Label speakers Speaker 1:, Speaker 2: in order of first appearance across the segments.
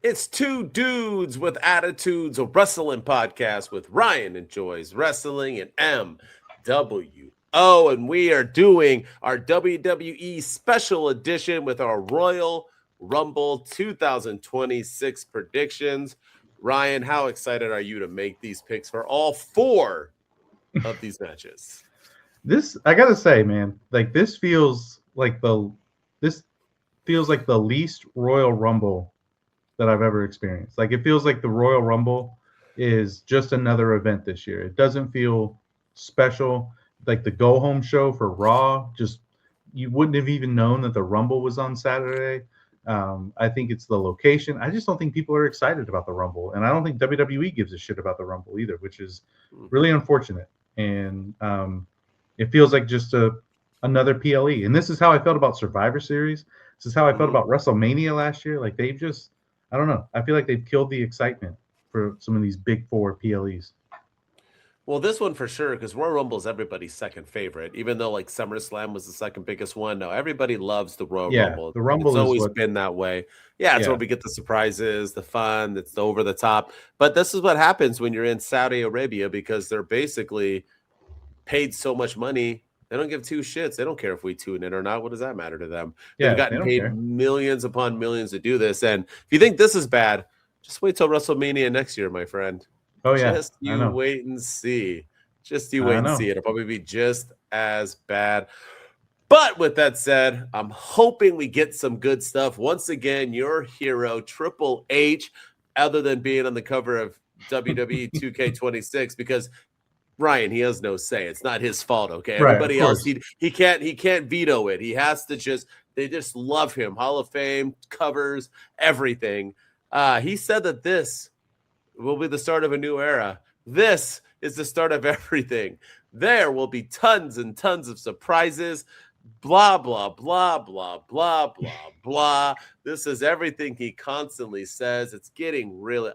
Speaker 1: It's Two Dudes with Attitudes, a wrestling podcast with Ryan Enjoys Wrestling and MWO. And we are doing our WWE special edition with our Royal Rumble 2026 predictions. Ryan, how excited are you to make these picks for all four of these matches?
Speaker 2: I gotta say, man, like this feels like the least Royal Rumble that I've ever experienced. Like it feels like the Royal Rumble is just another event this year. It doesn't feel special. Like the go home show for Raw, just you wouldn't have even known that the Rumble was on Saturday. I think it's the location. I just don't think people are excited about the Rumble, and I don't think WWE gives a shit about the Rumble either, which is really unfortunate. And it feels like just another PLE. And this is how I felt about Survivor Series. This is how I felt about WrestleMania last year. Like they've just, I don't know. I feel like they've killed the excitement for some of these big four PLEs.
Speaker 1: Well, this one for sure, because Royal Rumble is everybody's second favorite, even though like SummerSlam was the second biggest one. No, everybody loves the Royal Rumble.
Speaker 2: The Rumble
Speaker 1: it's always been that way. Yeah, it's where we get the surprises, the fun, it's the over the top. But this is what happens when you're in Saudi Arabia, because they're basically paid so much money. They don't give two shits. They don't care if we tune in or not. What does that matter to them? They've gotten paid millions upon millions to do this. And if you think this is bad, just wait till WrestleMania next year, my friend.
Speaker 2: Oh, yeah.
Speaker 1: Just you wait and see. Just you wait and see. It'll probably be just as bad. But with that said, I'm hoping we get some good stuff. Once again, your hero, Triple H, other than being on the cover of WWE 2K26, because Ryan, he has no say. It's not his fault, okay?
Speaker 2: Right,
Speaker 1: everybody else, he can't veto it. He has to they just love him. Hall of Fame, covers, everything. He said that this will be the start of a new era. This is the start of everything. There will be tons and tons of surprises. Blah, blah, blah, blah, blah, blah, blah. This is everything he constantly says. It's getting really...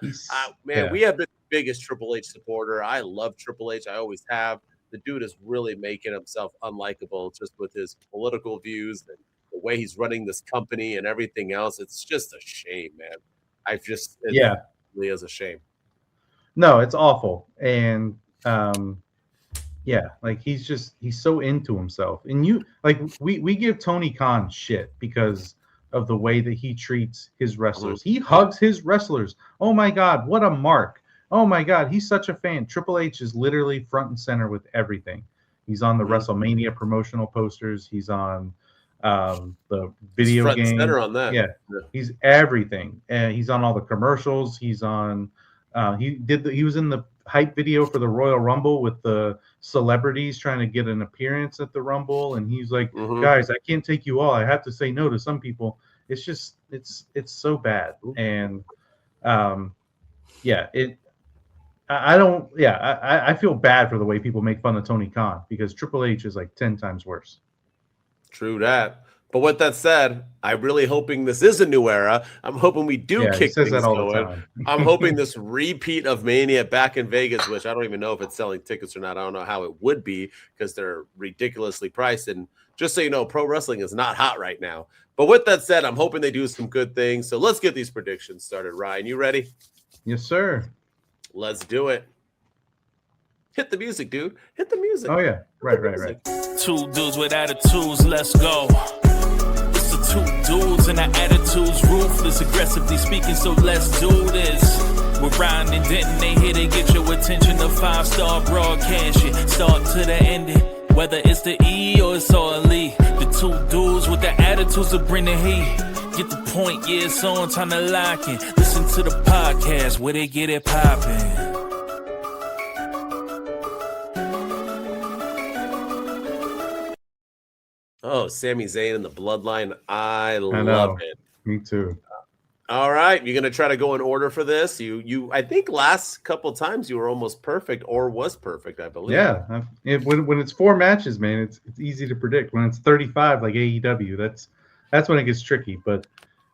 Speaker 1: we have been the biggest Triple H supporter. I love Triple H. I always have. The dude is really making himself unlikable just with his political views and the way he's running this company and everything else. It's just a shame, man. It really is a shame.
Speaker 2: No, it's awful. And like he's so into himself. And we give Tony Khan shit because of the way that he treats his wrestlers. He hugs his wrestlers. Oh my God, what a mark. Oh my God, he's such a fan. Triple H is literally front and center with everything. He's on the WrestleMania promotional posters. He's on the video
Speaker 1: front
Speaker 2: game.
Speaker 1: And center on that.
Speaker 2: Yeah, he's everything. And he's on all the commercials. He's on he was in the hype video for the Royal Rumble with the celebrities trying to get an appearance at the Rumble, and he's like, guys, I can't take you all. I have to say no to some people. It's just it's so bad. And I feel bad for the way people make fun of Tony Khan, because Triple H is like 10 times worse.
Speaker 1: True that. But with that said, I'm really hoping this is a new era. I'm hoping we do kick things going. I'm hoping this repeat of Mania back in Vegas, which I don't even know if it's selling tickets or not. I don't know how it would be because they're ridiculously priced. And just so you know, pro wrestling is not hot right now. But with that said, I'm hoping they do some good things. So let's get these predictions started. Ryan, you ready?
Speaker 2: Yes, sir.
Speaker 1: Let's do it. Hit the music, dude. Hit the music.
Speaker 2: Oh, yeah. Right.
Speaker 3: Two dudes with attitudes. Let's go. Two dudes and our attitudes ruthless, aggressively speaking, so let's do this. We're Ryan and Denton, they here to get your attention. The 5-star broadcast, shit, start to the ending. Whether it's the E or it's all E, the two dudes with the attitudes that bring the heat. Get the point, yeah, it's on, time to lock in. Listen to the podcast where they get it poppin'.
Speaker 1: Oh, Sami Zayn and the Bloodline. I love it.
Speaker 2: Me too.
Speaker 1: All right. You're going to try to go in order for this. I think last couple times you were almost perfect, or was perfect, I believe.
Speaker 2: Yeah. When it's 4 matches, man, it's easy to predict. When it's 35 like AEW, that's when it gets tricky. But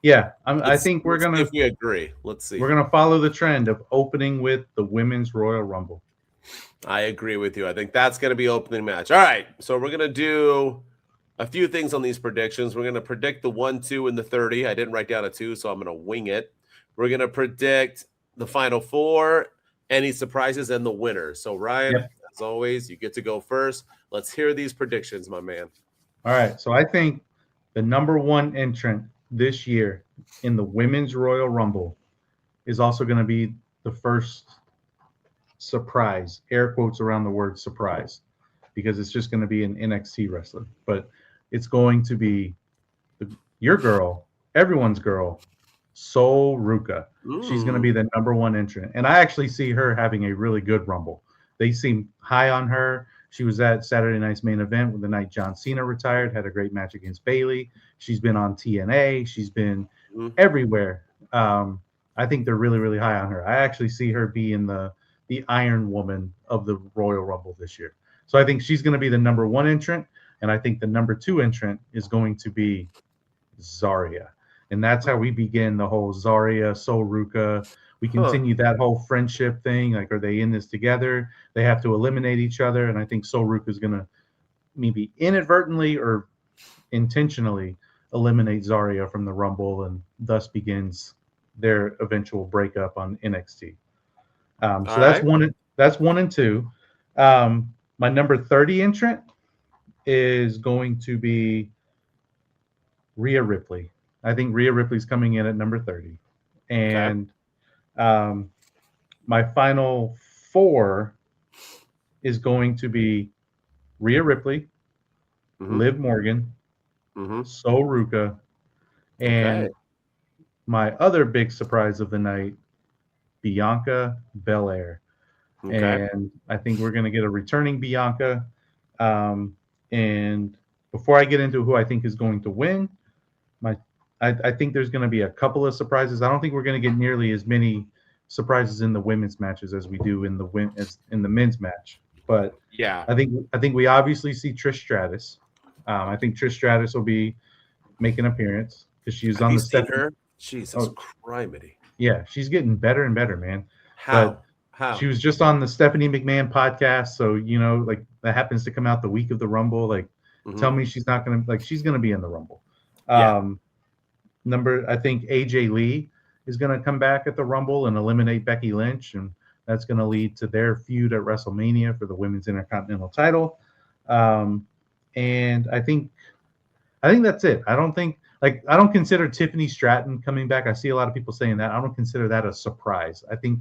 Speaker 2: yeah, I think we're going to,
Speaker 1: if we agree, let's see.
Speaker 2: We're going to follow the trend of opening with the Women's Royal Rumble.
Speaker 1: I agree with you. I think that's going to be opening match. All right. So we're going to do a few things on these predictions. We're going to predict the 1, 2, and the 30. I didn't write down a 2, so I'm going to wing it. We're going to predict the final four, any surprises, and the winner. So, Ryan, as always, you get to go first. Let's hear these predictions, my man.
Speaker 2: All right. So I think the number one entrant this year in the Women's Royal Rumble is also going to be the first surprise, air quotes around the word surprise, because it's just going to be an NXT wrestler. But it's going to be your girl, everyone's girl, Sol Ruka. She's going to be the number one entrant. And I actually see her having a really good Rumble. They seem high on her. She was at Saturday night's main event with the night John Cena retired, had a great match against Bayley. She's been on TNA. She's been everywhere. I think they're really, really high on her. I actually see her being the Iron Woman of the Royal Rumble this year. So I think she's going to be the number one entrant. And I think the number two entrant is going to be Zarya. And that's how we begin the whole Zarya, Sol Ruka. We continue that whole friendship thing. Like, are they in this together? They have to eliminate each other. And I think Sol Ruka is going to maybe inadvertently or intentionally eliminate Zarya from the Rumble, and thus begins their eventual breakup on NXT. So that's right. That's 1 and 2. My number 30 entrant is going to be Rhea Ripley. I think Rhea Ripley's coming in at number 30. And my final 4 is going to be Rhea Ripley, Liv Morgan, Sol Ruka, and my other big surprise of the night, Bianca Belair. And I think we're going to get a returning Bianca. And before I get into who I think is going to win, I think there's going to be a couple of surprises. I don't think we're going to get nearly as many surprises in the women's matches as we do in the men's match. But
Speaker 1: yeah,
Speaker 2: I think we obviously see Trish Stratus. I think Trish Stratus will be making an appearance because she was on the set.
Speaker 1: Jesus criminy.
Speaker 2: Yeah, she's getting better and better, man.
Speaker 1: How?
Speaker 2: She was just on the Stephanie McMahon podcast, so like that happens to come out the week of the Rumble. Like, tell me she's not gonna she's gonna be in the Rumble. I think AJ Lee is gonna come back at the Rumble and eliminate Becky Lynch, and that's gonna lead to their feud at WrestleMania for the Women's Intercontinental title. And I think that's it. I don't consider Tiffany Stratton coming back. I see a lot of people saying that. I don't consider that a surprise. I think,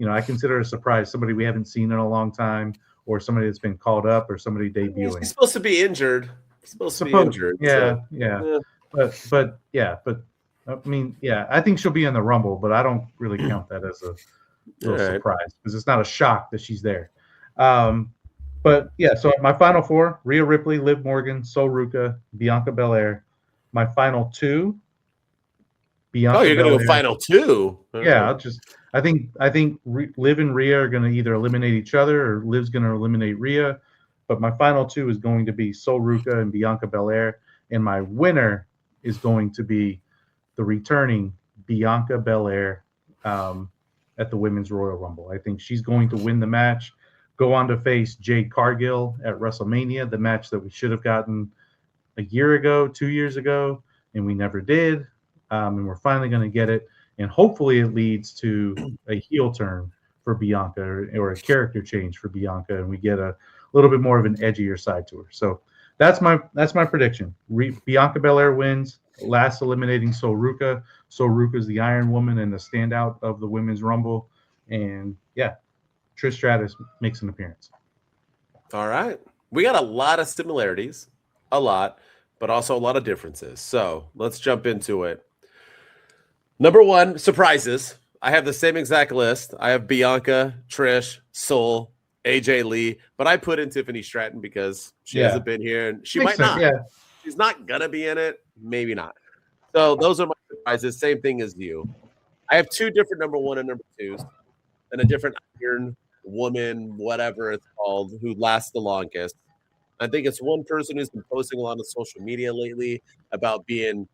Speaker 2: I consider a surprise somebody we haven't seen in a long time, or somebody that's been called up, or somebody debuting.
Speaker 1: He's supposed to be injured.
Speaker 2: Yeah. But I mean, I think she'll be in the Rumble, but I don't really count that as a surprise because it's not a shock that she's there. But yeah, so my final 4: Rhea Ripley, Liv Morgan, Sol Ruka, Bianca Belair. My final 2: Bianca.
Speaker 1: Oh, you're going to go final 2?
Speaker 2: Yeah, I think Liv and Rhea are going to either eliminate each other, or Liv's going to eliminate Rhea. But my final 2 is going to be Sol Ruka and Bianca Belair, and my winner is going to be the returning Bianca Belair at the Women's Royal Rumble. I think she's going to win the match, go on to face Jade Cargill at WrestleMania, the match that we should have gotten a year ago, 2 years ago, and we never did. And we're finally going to get it. And hopefully it leads to a heel turn for Bianca, or a character change for Bianca, and we get a little bit more of an edgier side to her. So that's my prediction. Bianca Belair wins, last eliminating Sol Ruka. Sol Ruka is the Iron Woman and the standout of the Women's Rumble. And Trish Stratus makes an appearance.
Speaker 1: All right. We got a lot of similarities, but also a lot of differences. So let's jump into it. Number 1, surprises. I have the same exact list. I have Bianca, Trish, Sol, AJ Lee, but I put in Tiffany Stratton because she hasn't been here, and she might not. Yeah. She's not going to be in it. Maybe not. So those are my surprises. Same thing as you. I have 2 different number 1 and number 2s, and a different Iron Woman, whatever it's called, who lasts the longest. I think it's one person who's been posting a lot on social media lately about being,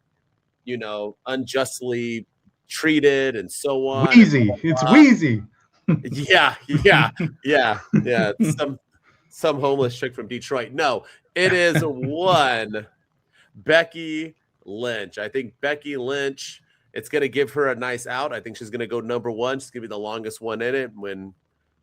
Speaker 1: unjustly treated and so on.
Speaker 2: Wheezy. It's Wheezy.
Speaker 1: Yeah. Some homeless chick from Detroit. No, it is one Becky Lynch. I think Becky Lynch it's going to give her a nice out. I think she's going to go number one. She's going to be the longest one in it. When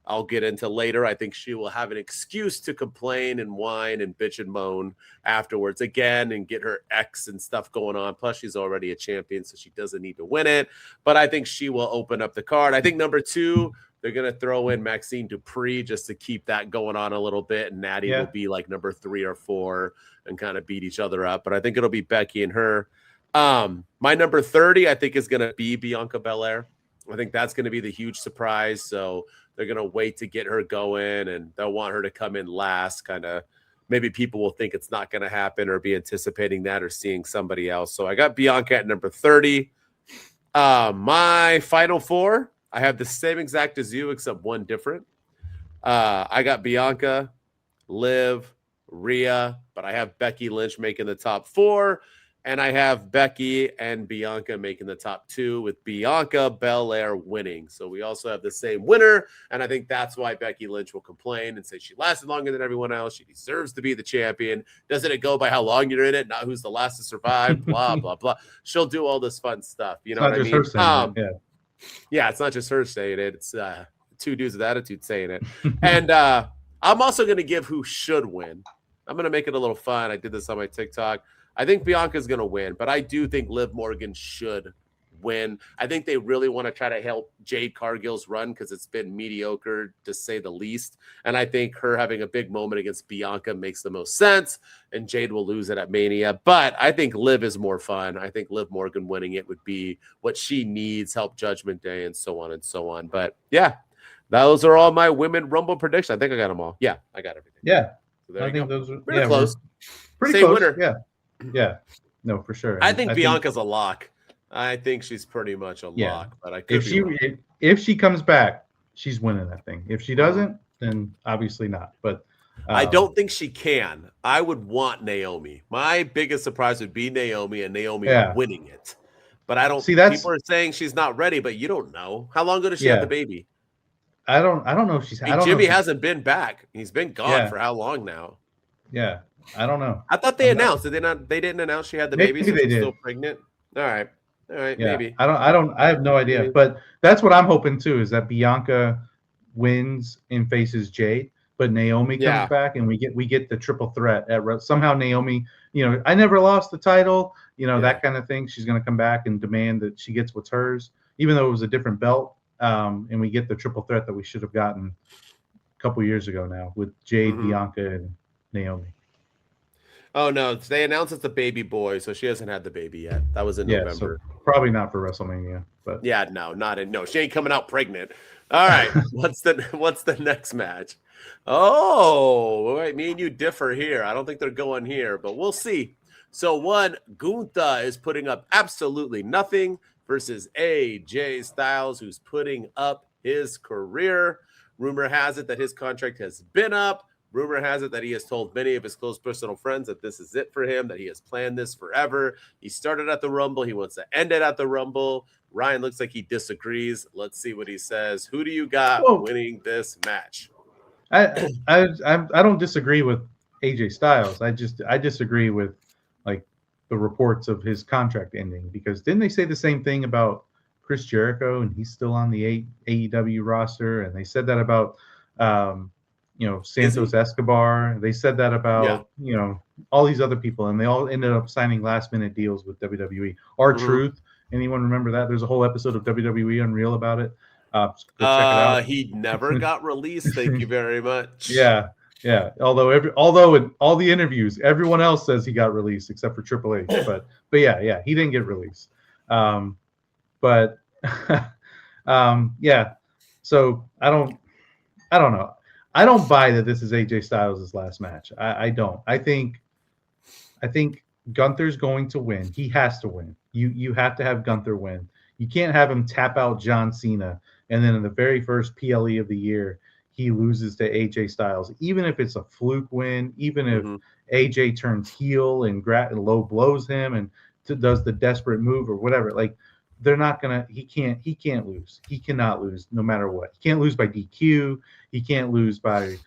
Speaker 1: I'll get into later, I think she will have an excuse to complain and whine and bitch and moan afterwards again and get her ex and stuff going on. Plus, she's already a champion, so she doesn't need to win it. But I think she will open up the card. I think number two, they're going to throw in Maxine Dupree just to keep that going on a little bit. And Natty will be like number 3 or 4 and kind of beat each other up. But I think it'll be Becky and her. My number 30, I think, is going to be Bianca Belair. I think that's going to be the huge surprise. So they're going to wait to get her going, and they'll want her to come in last. Kind of maybe people will think it's not going to happen or be anticipating that or seeing somebody else. So I got Bianca at number 30. My final 4, I have the same exact as you, except one different. I got Bianca, Liv, Rhea, but I have Becky Lynch making the top 4. And I have Becky and Bianca making the top 2 with Bianca Belair winning. So we also have the same winner. And I think that's why Becky Lynch will complain and say she lasted longer than everyone else. She deserves to be the champion. Doesn't it go by how long you're in it, not who's the last to survive, blah, blah, blah. She'll do all this fun stuff. You know what I mean? Yeah, it's not just her saying it. It's 2 dudes with attitude saying it. And I'm also going to give who should win. I'm going to make it a little fun. I did this on my TikTok. I think Bianca's going to win, but I do think Liv Morgan should win. I think they really want to try to help Jade Cargill's run because it's been mediocre, to say the least. And I think her having a big moment against Bianca makes the most sense, and Jade will lose it at Mania. But I think Liv is more fun. I think Liv Morgan winning it would be what she needs, help Judgment Day, and so on and so on. But, yeah, those are all my Women Rumble predictions. I think I got them all. Yeah, I got everything.
Speaker 2: Yeah.
Speaker 1: So there
Speaker 2: I
Speaker 1: you
Speaker 2: think
Speaker 1: go.
Speaker 2: those are
Speaker 1: pretty close.
Speaker 2: Pretty
Speaker 1: Same
Speaker 2: close.
Speaker 1: winner.
Speaker 2: Yeah. Yeah. No, for sure.
Speaker 1: I think Bianca's a lock. I think she's pretty much a lock, but I could
Speaker 2: if she comes back, she's winning that thing. If she doesn't, then obviously not. But
Speaker 1: I don't think she can. I would want Naomi. My biggest surprise would be Naomi and Naomi winning it. But I don't see that. People are saying she's not ready, but you don't know. How long ago did she have the baby?
Speaker 2: I don't know if she's.
Speaker 1: Jimmy hasn't been back. He's been gone for how long now?
Speaker 2: Yeah. I don't know.
Speaker 1: I thought they announced. Did they not? They didn't announce she had the baby. So she's still pregnant. All right. Yeah. Maybe.
Speaker 2: I have no idea. But that's what I'm hoping too, is that Bianca wins and faces Jade, but Naomi comes back and we get the triple threat at somehow Naomi, I never lost the title, that kind of thing. She's gonna come back and demand that she gets what's hers, even though it was a different belt. And we get the triple threat that we should have gotten a couple years ago now with Jade, Bianca, and Naomi.
Speaker 1: Oh, no. They announced it's a baby boy, so she hasn't had the baby yet. That was in November.
Speaker 2: So probably not for WrestleMania. But
Speaker 1: yeah, no, she ain't coming out pregnant. All right. What's the next match? Oh, wait, me and you differ here. I don't think they're going here, but we'll see. So Gunther is putting up absolutely nothing versus AJ Styles, who's putting up his career. Rumor has it that his contract has been up. Rumor has it that he has told many of his close personal friends that this is it for him, that he has planned this forever. He started at the Rumble. He wants to end it at the Rumble. Ryan looks like he disagrees. Let's see what he says. Who do you got winning this match?
Speaker 2: I don't disagree with AJ Styles. I disagree with like the reports of his contract ending, because didn't they say the same thing about Chris Jericho and he's still on the AEW roster? And they said that about Santos Escobar. They said that about, all these other people, and they all ended up signing last-minute deals with WWE. R-Truth, anyone remember that? There's a whole episode of WWE Unreal about it. Go check it out.
Speaker 1: He never got released. Thank you very much.
Speaker 2: Yeah. Although in all the interviews, everyone else says he got released except for Triple H. But yeah, he didn't get released. So I don't know. I don't buy that this is AJ Styles' last match. I don't. I think Gunther's going to win. He has to win. You have to have Gunther win. You can't have him tap out John Cena and then in the very first PLE of the year he loses to AJ Styles. Even if it's a fluke win, even if AJ turns heel and low blows him and does the desperate move or whatever, like they're not gonna. He can't lose. He cannot lose no matter what. He can't lose by DQ. He can't lose by,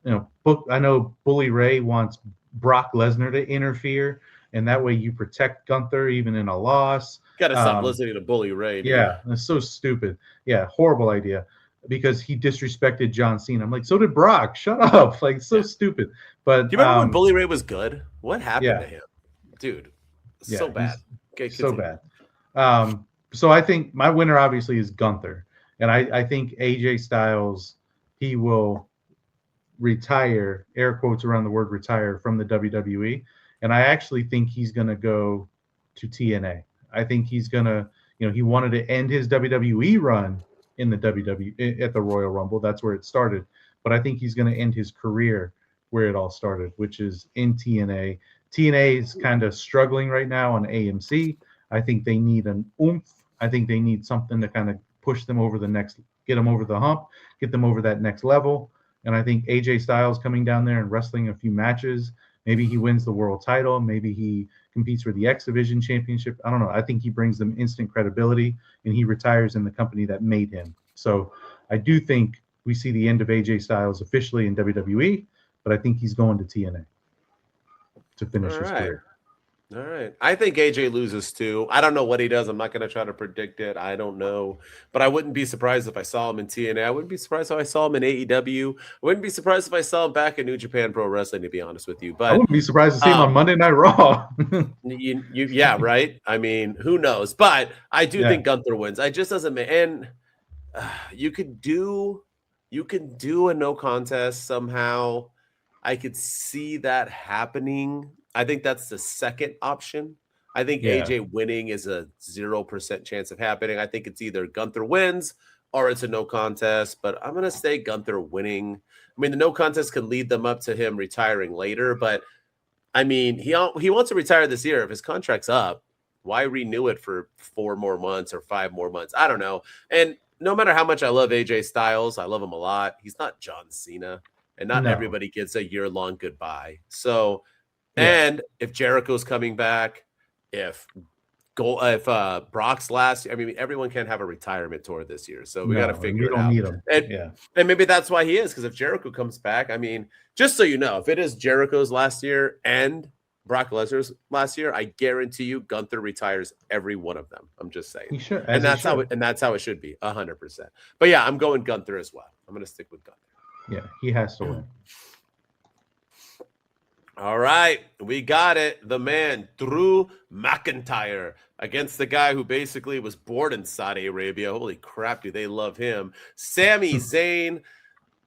Speaker 2: I know Bully Ray wants Brock Lesnar to interfere, and that way you protect Gunther even in a loss.
Speaker 1: Gotta stop listening to Bully Ray. Dude.
Speaker 2: Yeah, it's so stupid. Yeah, horrible idea because he disrespected John Cena. I'm like, so did Brock. Shut up. Like, so stupid. But
Speaker 1: do you remember when Bully Ray was good? What happened to him? Dude, so bad. Okay,
Speaker 2: so bad. So I think my winner obviously is Gunther. And I think AJ Styles, he will retire, air quotes around the word retire, from the WWE. And I actually think he's going to go to TNA. I think he's going to, he wanted to end his WWE run in the WWE at the Royal Rumble. That's where it started. But I think he's going to end his career where it all started, which is in TNA. TNA is kind of struggling right now on AMC. I think they need an oomph. I think they need something to kind of push them over get them over the hump, get them over that next level. And I think AJ Styles coming down there and wrestling a few matches, maybe he wins the world title, maybe he competes for the X Division championship. I don't know. I think he brings them instant credibility and he retires in the company that made him. So I do think we see the end of AJ Styles officially in WWE, but I think he's going to TNA to finish his career.
Speaker 1: All right. I think AJ loses too. I don't know what he does. I'm not going to try to predict it. I don't know. But I wouldn't be surprised if I saw him in TNA. I wouldn't be surprised if I saw him in AEW. I wouldn't be surprised if I saw him back in New Japan Pro Wrestling, to be honest with you. But
Speaker 2: I wouldn't be surprised to see him on Monday Night Raw.
Speaker 1: Yeah, right? I mean, who knows? But I do think Gunther wins. I just doesn't – and you could do a no contest somehow. I could see that happening. I think that's the second option. I think AJ winning is a 0% chance of happening. I think it's either Gunther wins or it's a no contest, but I'm going to say Gunther winning. I mean, the no contest can lead them up to him retiring later, but I mean, he wants to retire this year. If his contract's up, why renew it for 4 more months or 5 more months? I don't know. And no matter how much I love AJ Styles, I love him a lot. He's not John Cena, and not everybody gets a year-long goodbye. So, and if Jericho's coming back, if Brock's last, I mean, everyone can have a retirement tour this year, so we got to figure it out.
Speaker 2: Need him.
Speaker 1: And maybe that's why he is, because if Jericho comes back, I mean, just so you know, if it is Jericho's last year and Brock Lesnar's last year, I guarantee you Gunther retires every one of them. I'm just saying.
Speaker 2: He should,
Speaker 1: and that's how it should be, 100%. But yeah, I'm going Gunther as well. I'm going to stick with Gunther.
Speaker 2: Yeah, he has to win.
Speaker 1: All right, we got it. The man, Drew McIntyre, against the guy who basically was born in Saudi Arabia. Holy crap, do they love him. Sami Zayn.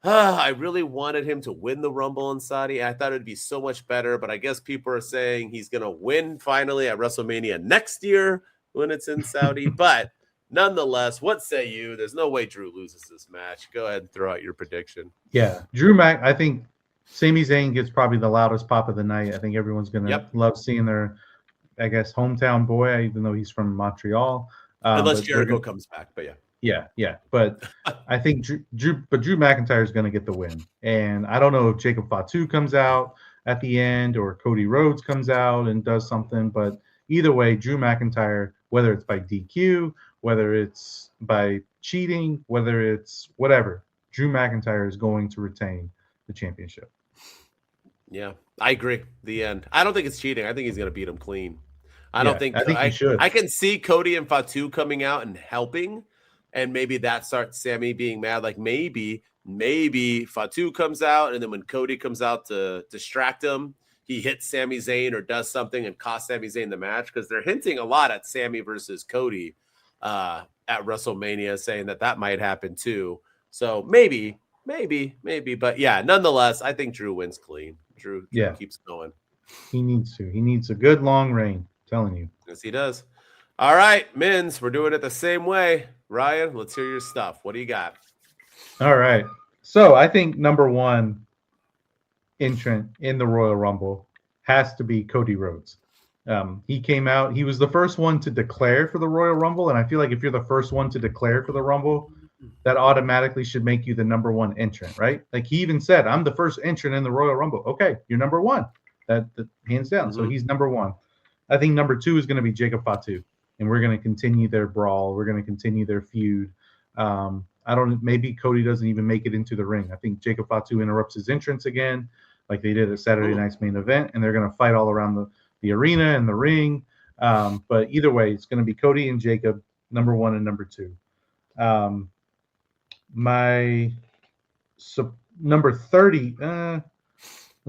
Speaker 1: I really wanted him to win the Rumble in Saudi. I thought it'd be so much better, but I guess people are saying he's going to win finally at WrestleMania next year when it's in Saudi. But nonetheless, what say you? There's no way Drew loses this match. Go ahead and throw out your prediction.
Speaker 2: Yeah, I think Sami Zayn gets probably the loudest pop of the night. I think everyone's going to love seeing their, I guess, hometown boy, even though he's from Montreal.
Speaker 1: Unless Jericho comes back, but yeah.
Speaker 2: Yeah. But I think Drew McIntyre is going to get the win. And I don't know if Jacob Fatu comes out at the end or Cody Rhodes comes out and does something. But either way, Drew McIntyre, whether it's by DQ, whether it's by cheating, whether it's whatever, Drew McIntyre is going to retain the championship.
Speaker 1: Yeah, I agree. The end. I don't think it's cheating. I think he's going to beat him clean. I think he should. I can see Cody and Fatu coming out and helping, and maybe that starts Sami being mad. Like maybe Fatu comes out, and then when Cody comes out to distract him, he hits Sami Zayn or does something and costs Sami Zayn the match, because they're hinting a lot at Sami versus Cody at WrestleMania, saying that might happen too. So maybe, but yeah, nonetheless, I think Drew wins clean. Drew keeps going.
Speaker 2: He needs to. He needs a good long reign. I'm telling you.
Speaker 1: Yes, he does. All right, Mins, we're doing it the same way. Ryan, let's hear your stuff. What do you got?
Speaker 2: All right. So I think number one entrant in the Royal Rumble has to be Cody Rhodes. He came out. He was the first one to declare for the Royal Rumble, and I feel like if you're the first one to declare for the Rumble, that automatically should make you the number one entrant, right? Like he even said, I'm the first entrant in the Royal Rumble. Okay, you're number one. That hands down. So he's number one. I think number two is going to be Jacob Fatu, and we're going to continue their brawl. We're going to continue their feud. Maybe Cody doesn't even make it into the ring. I think Jacob Fatu interrupts his entrance again, like they did at Saturday night's main event, and they're going to fight all around the arena and the ring. But either way, it's going to be Cody and Jacob, number 1 and number 2. My number 30, let's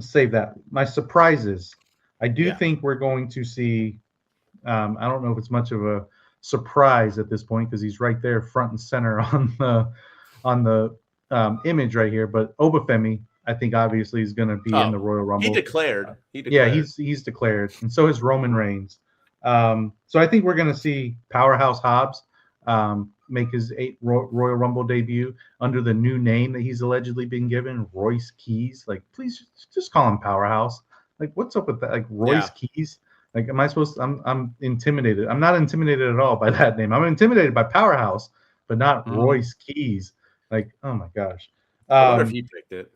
Speaker 2: save that. My surprises. I do think we're going to see, I don't know if it's much of a surprise at this point because he's right there front and center on the image right here. But Obafemi, I think obviously is going to be in the Royal Rumble.
Speaker 1: He declared.
Speaker 2: Yeah, he's declared, and so is Roman Reigns. So I think we're going to see Powerhouse Hobbs make his Royal Rumble debut under the new name that he's allegedly been given, Royce Keys. Like, please just call him Powerhouse. Like, what's up with that? Like, Royce Keys. Like, am I supposed to? I'm intimidated. I'm not intimidated at all by that name. I'm intimidated by Powerhouse, but not Royce Keys. Like, oh my gosh.
Speaker 1: I wonder if he picked it.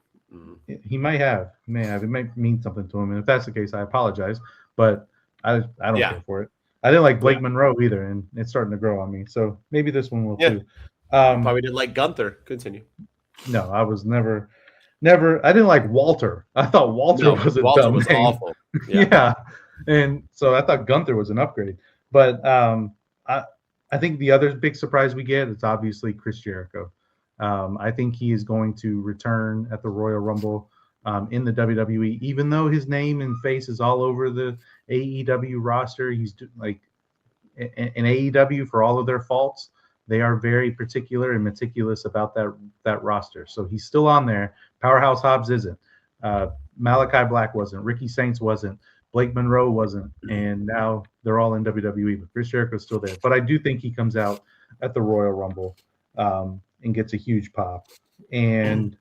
Speaker 2: He might have. He may have. It might mean something to him. And if that's the case, I apologize. But I don't care for it. I didn't like Blake Monroe either, and it's starting to grow on me. So maybe this one will too.
Speaker 1: Probably didn't like Gunther. Continue.
Speaker 2: No, I was never. I didn't like Walter. I thought Walter was a dumb name.
Speaker 1: Awful.
Speaker 2: Yeah. And so I thought Gunther was an upgrade. But I think the other big surprise we get is obviously Chris Jericho. I think he is going to return at the Royal Rumble in the WWE, even though his name and face is all over the AEW roster. He's like in AEW, for all of their faults, they are very particular and meticulous about that roster. So he's still on there. Powerhouse Hobbs isn't. Malachi Black wasn't. Ricky Saints wasn't. Blake Monroe wasn't. And now they're all in WWE. But Chris Jericho's still there. But I do think he comes out at the Royal Rumble and gets a huge pop. And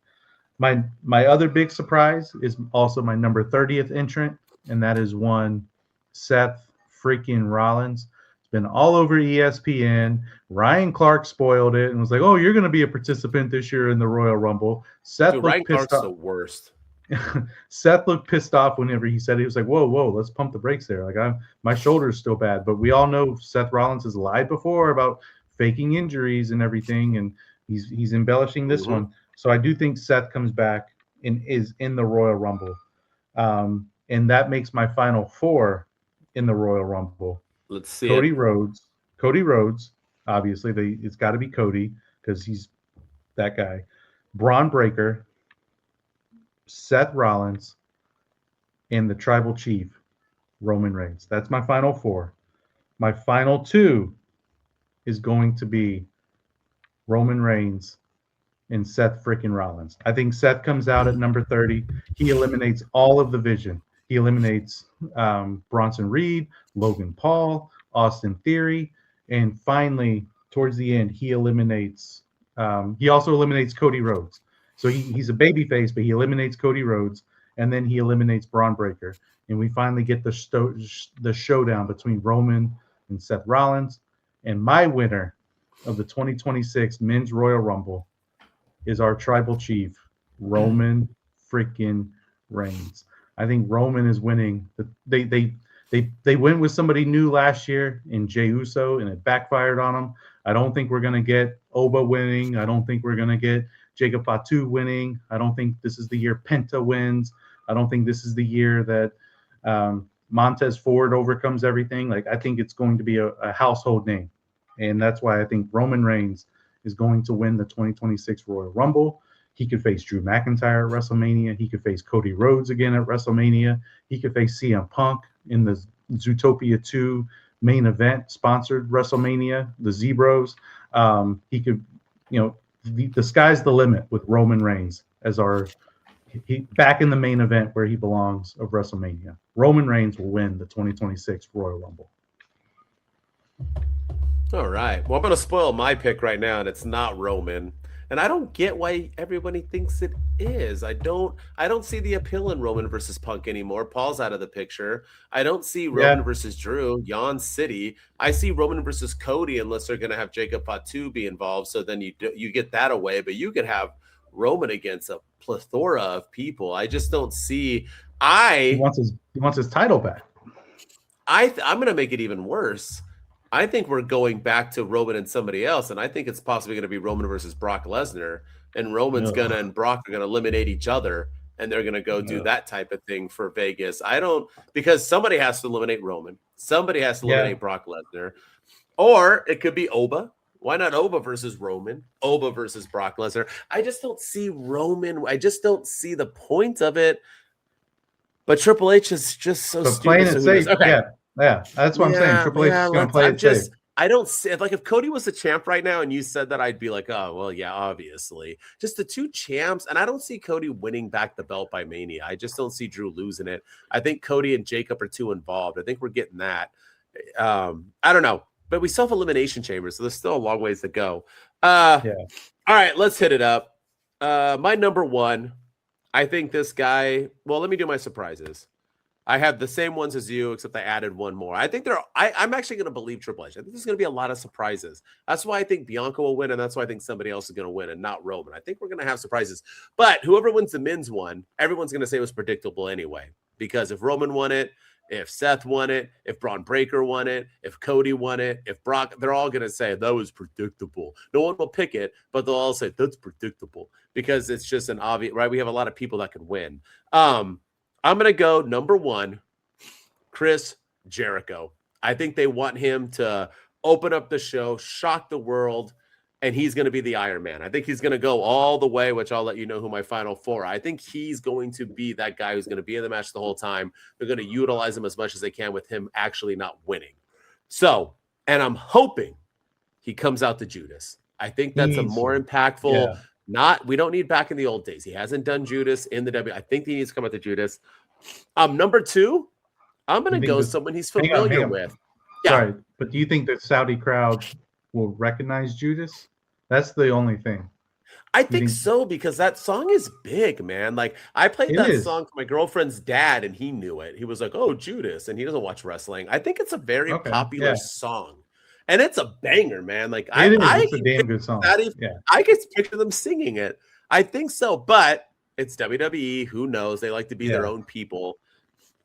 Speaker 2: my other big surprise is also my number 30th entrant, and that is one Seth freaking Rollins. It's been all over ESPN. Ryan Clark spoiled it and was like, "Oh, you're going to be a participant this year in the Royal Rumble."
Speaker 1: Ryan Clark's the worst.
Speaker 2: Seth looked pissed off whenever he said it. He was like, whoa, let's pump the brakes there. Like, my shoulder's still bad. But we all know Seth Rollins has lied before about faking injuries and everything, and he's embellishing this one. So I do think Seth comes back and is in the Royal Rumble. And that makes my final 4 in the Royal Rumble.
Speaker 1: Let's see.
Speaker 2: Cody Rhodes, obviously. It's got to be Cody because he's that guy. Braun Breaker, Seth Rollins, and the Tribal Chief, Roman Reigns. That's my final 4. My final 2 is going to be Roman Reigns and Seth freaking Rollins. I think Seth comes out at number 30. He eliminates all of the Vision. He eliminates Bronson Reed, Logan Paul, Austin Theory, and finally, towards the end, he also eliminates Cody Rhodes. So he's a babyface, but he eliminates Cody Rhodes, and then he eliminates Braun Breaker. And we finally get the showdown between Roman and Seth Rollins. And my winner of the 2026 Men's Royal Rumble is our Tribal Chief, Roman freaking Reigns. I think Roman is winning. They went with somebody new last year in Jey Uso, and it backfired on them. I don't think we're going to get Oba winning. I don't think we're going to get Jacob Fatu winning. I don't think this is the year Penta wins. I don't think this is the year that Montez Ford overcomes everything. Like, I think it's going to be a household name. And that's why I think Roman Reigns is going to win the 2026 Royal Rumble. He could face Drew McIntyre at WrestleMania. He could face Cody Rhodes again at WrestleMania. He could face CM Punk in the Zootopia 2 main event sponsored WrestleMania, the Zebros. He could, the sky's the limit with Roman Reigns as he back in the main event where he belongs of WrestleMania. Roman Reigns will win the 2026 Royal Rumble.
Speaker 1: All right. Well, I'm going to spoil my pick right now, and it's not Roman. And I don't get why everybody thinks it is. I don't see the appeal in Roman versus Punk anymore. Paul's out of the picture. I don't see Roman versus Drew, Yawn City. I see Roman versus Cody unless they're going to have Jacob Fatu be involved. So then you get that away. But you could have Roman against a plethora of people. I just don't see.
Speaker 2: He wants his title back.
Speaker 1: I'm going to make it even worse. I think we're going back to Roman and somebody else, and I think it's possibly going to be Roman versus Brock Lesnar, and Roman's and Brock are going to eliminate each other, and they're going to go do that type of thing for Vegas. Because somebody has to eliminate Roman. Somebody has to eliminate Brock Lesnar. Or it could be Oba. Why not Oba versus Roman? Oba versus Brock Lesnar. I just don't see Roman. I just don't see the point of it. But Triple H is just so stupid.
Speaker 2: Playing it safe. Okay. Yeah. That's what I'm saying. Triple H is going to play it safe.
Speaker 1: I don't see like if Cody was the champ right now and you said that, I'd be like, oh, well, yeah, obviously. Just the two champs. And I don't see Cody winning back the belt by Mania. I just don't see Drew losing it. I think Cody and Jacob are too involved. I think we're getting that. I don't know. But we still have Elimination Chamber, so there's still a long ways to go. All right, let's hit it up. My number one, I think this guy, well, let me do my surprises. I have the same ones as you, except I added one more. I think I'm actually going to believe Triple H. I think there's going to be a lot of surprises. That's why I think Bianca will win, and that's why I think somebody else is going to win and not Roman. I think we're going to have surprises. But whoever wins the men's one, everyone's going to say it was predictable anyway. Because if Roman won it, if Seth won it, if Braun Breaker won it, if Cody won it, if Brock, they're all going to say that was predictable. No one will pick it, but they'll all say that's predictable because it's just an obvious, right? We have a lot of people that can win. I'm going to go number one, Chris Jericho. I think they want him to open up the show, shock the world, and he's going to be the Iron Man. I think he's going to go all the way, which I'll let you know who my final four are. I think he's going to be that guy who's going to be in the match the whole time. They're going to utilize him as much as they can with him actually not winning. So, and I'm hoping he comes out to Judas. I think that's a more impactful, we don't need back in the old days. He hasn't done Judas in the W. I think he needs to come out to Judas. Number two, I'm going to go someone he's familiar with. Yeah.
Speaker 2: Sorry, but do you think the Saudi crowd will recognize Judas? That's the only thing.
Speaker 1: I think so, because that song is big, man. Like I played that song for my girlfriend's dad and he knew it. He was like, oh, Judas. And he doesn't watch wrestling. I think it's a very popular song. And it's a banger, man. Like
Speaker 2: it's a damn good song.
Speaker 1: I can picture them singing it. I think so, but it's WWE. Who knows? They like to be their own people.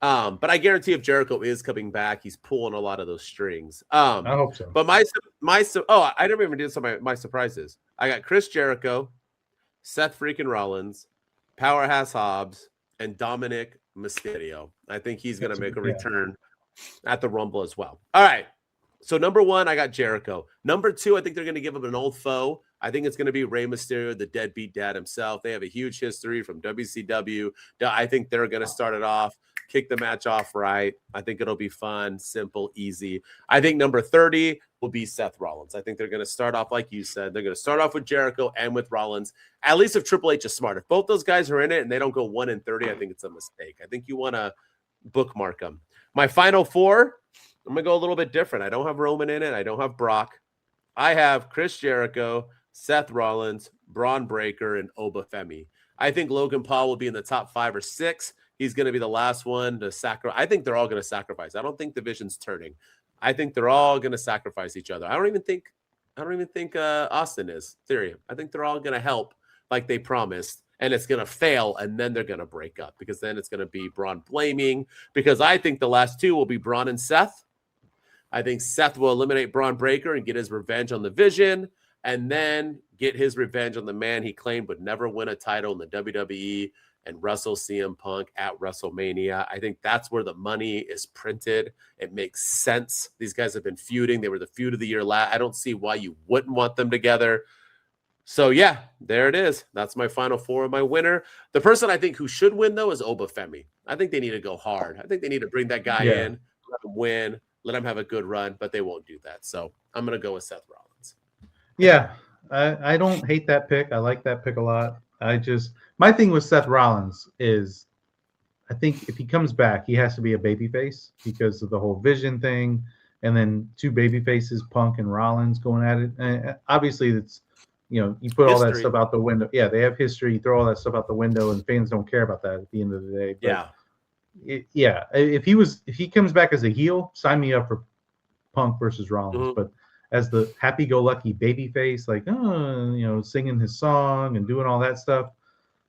Speaker 1: But I guarantee if Jericho is coming back, he's pulling a lot of those strings.
Speaker 2: I hope so.
Speaker 1: But I never even did some of my surprises. I got Chris Jericho, Seth freaking Rollins, Powerhouse Hobbs, and Dominic Mysterio. I think he's going to make a return at the Rumble as well. All right. So number one, I got Jericho. Number two, I think they're going to give him an old foe. I think it's going to be Rey Mysterio, the deadbeat dad himself. They have a huge history from WCW. I think they're going to start it off, kick the match off right. I think it'll be fun, simple, easy. I think number 30 will be Seth Rollins. I think they're going to start off, like you said, they're going to start off with Jericho and with Rollins, at least if Triple H is smart. If both those guys are in it and they don't go 1-30, I think it's a mistake. I think you want to bookmark them. My final four, I'm going to go a little bit different. I don't have Roman in it. I don't have Brock. I have Chris Jericho, Seth Rollins, Braun Breaker, and Oba Femi. I think Logan Paul will be in the top 5 or 6. He's going to be the last one to sacrifice. I think they're all going to sacrifice. I don't think division's turning. I think they're all going to sacrifice each other. I don't even think Austin is. Theory. I think they're all going to help like they promised. And it's going to fail, and then they're going to break up because then it's going to be Braun blaming. Because I think the last two will be Braun and Seth. I think Seth will eliminate Braun Breaker and get his revenge on the Vision, and then get his revenge on the man he claimed would never win a title in the WWE and wrestle CM Punk at WrestleMania. I think that's where the money is printed. It makes sense. These guys have been feuding. They were the feud of the year last. I don't see why you wouldn't want them together. So, yeah, there it is. That's my final four of my winner. The person I think who should win, though, is Oba Femi. I think they need to go hard. I think they need to bring that guy in, let him win, let him have a good run, but they won't do that. So I'm going to go with Seth Rollins.
Speaker 2: Yeah, I don't hate that pick. I like that pick a lot. My thing with Seth Rollins is I think if he comes back, he has to be a babyface because of the whole Vision thing. And then two babyfaces, Punk and Rollins going at it. And obviously, it's, you put all that stuff out the window. Yeah, they have history. You throw all that stuff out the window, and fans don't care about that at the end of the day. But if he comes back as a heel, sign me up for Punk versus Rollins. But as the happy-go-lucky babyface, like singing his song and doing all that stuff,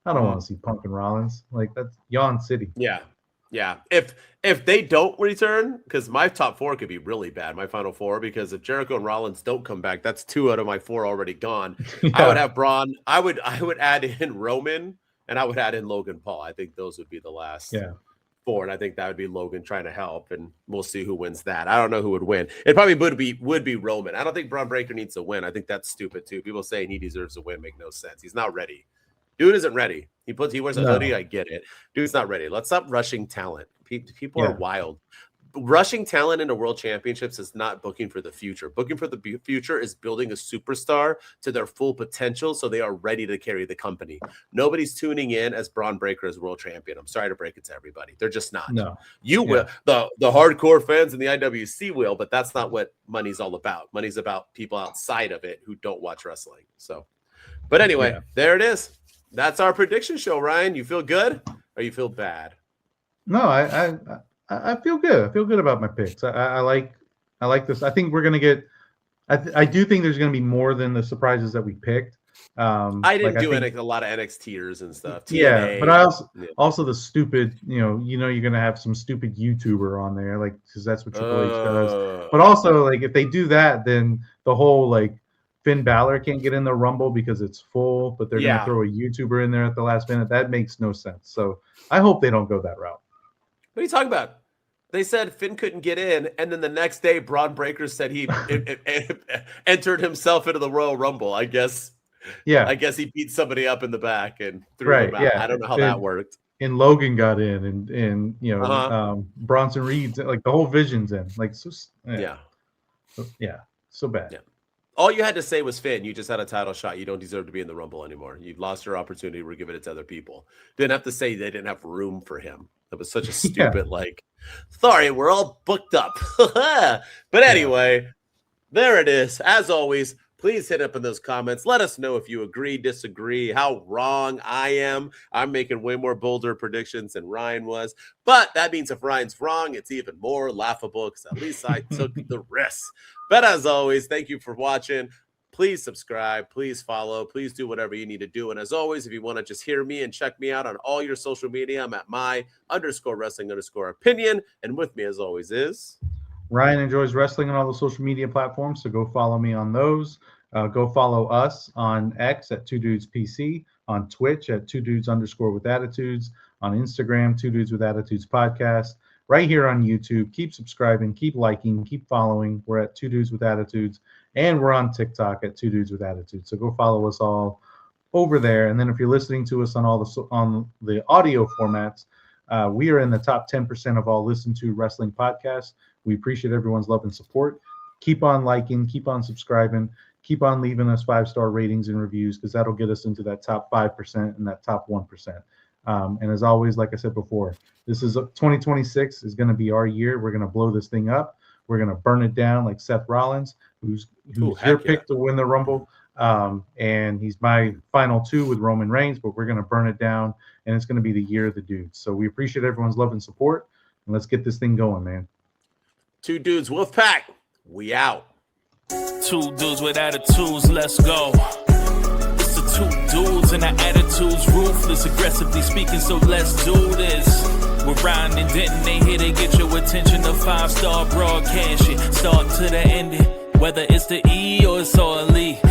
Speaker 2: I don't want to see Punk and Rollins. Like, that's Yawn City.
Speaker 1: Yeah. If they don't return, because my top four could be really bad, my final four, because if Jericho and Rollins don't come back, that's 2 out of my 4 already gone. I would have Braun. I would add in Roman And I would add in Logan Paul. I think those would be the last 4, and I think that would be Logan trying to help, and we'll see who wins that. I don't know who would win. It probably would be Roman. I don't think Braun Breaker needs to win. I think that's stupid too. People saying he deserves a win make no sense. He's not ready. Dude isn't ready. He wears a hoodie. I get it. Dude's not ready. Let's stop rushing talent. People are wild. Rushing talent into world championships is not booking for the future. Booking for the future is building a superstar to their full potential so they are ready to carry the company. Nobody's tuning in as Braun Breaker as world champion. I'm sorry to break it to everybody. They're just not.
Speaker 2: No.
Speaker 1: You will. The hardcore fans in the IWC will, but that's not what money's all about. Money's about people outside of it who don't watch wrestling. So, but anyway, there it is. That's our prediction show, Ryan. You feel good or you feel bad?
Speaker 2: No, I feel good. I feel good about my picks. I like this. I think we're gonna get. I do think there's gonna be more than the surprises that we picked.
Speaker 1: I didn't do a lot of NXTers and stuff. TNA,
Speaker 2: yeah, but I also the stupid. You're gonna have some stupid YouTuber on there, like because that's what Triple H does. But also, like if they do that, then the whole like Finn Balor can't get in the Rumble because it's full, but they're gonna throw a YouTuber in there at the last minute. That makes no sense. So I hope they don't go that route.
Speaker 1: What are you talking about? They said Finn couldn't get in, and then the next day, Braun Breaker said he entered himself into the Royal Rumble. I guess. Yeah. I guess he beat somebody up in the back and threw him out. Yeah. I don't know how that worked.
Speaker 2: And Logan got in, and Bronson Reed's like the whole Vision's in. Like so. So bad. Yeah.
Speaker 1: All you had to say was Finn. You just had a title shot. You don't deserve to be in the Rumble anymore. You've lost your opportunity. We're giving it to other people. Didn't have to say they didn't have room for him. That was such a stupid, sorry, we're all booked up. But anyway, there it is. As always, please hit up in those comments. Let us know if you agree, disagree, how wrong I am. I'm making way more bolder predictions than Ryan was. But that means if Ryan's wrong, it's even more laughable because at least I took the risk. But as always, thank you for watching. Please subscribe, please follow, please do whatever you need to do. And as always, if you want to just hear me and check me out on all your social media, I'm at my_wrestling_opinion. And with me, as always, is
Speaker 2: Ryan enjoys wrestling on all the social media platforms. So go follow me on those. Go follow us on X at 2DudesPC, on Twitch at 2Dudes_with_attitudes, on Instagram, 2Dudes_with_attitudes podcast, right here on YouTube. Keep subscribing, keep liking, keep following. We're at 2Dudes_with_attitudes. And we're on TikTok at 2Dudes_with_attitude. So go follow us all over there. And then if you're listening to us on the audio formats, we are in the top 10% of all listened to wrestling podcasts. We appreciate everyone's love and support. Keep on liking, keep on subscribing, keep on leaving us 5-star ratings and reviews because that'll get us into that top 5% and that top 1%. And as always, like I said before, this is 2026 is going to be our year. We're going to blow this thing up. We're going to burn it down like Seth Rollins, who's your pick to win the Rumble. And he's my final 2 with Roman Reigns, but we're going to burn it down, and it's going to be the year of the dudes. So we appreciate everyone's love and support, and let's get this thing going, man.
Speaker 1: 2 Dudes Wolfpack, we out.
Speaker 3: 2 dudes with attitudes, let's go. It's the 2 dudes and our attitudes, ruthless, aggressively speaking, so let's do this. We're Ryan and Denton, they here to get your attention. The 5-star broadcast shit, start to the ending. Whether it's the E or it's all E.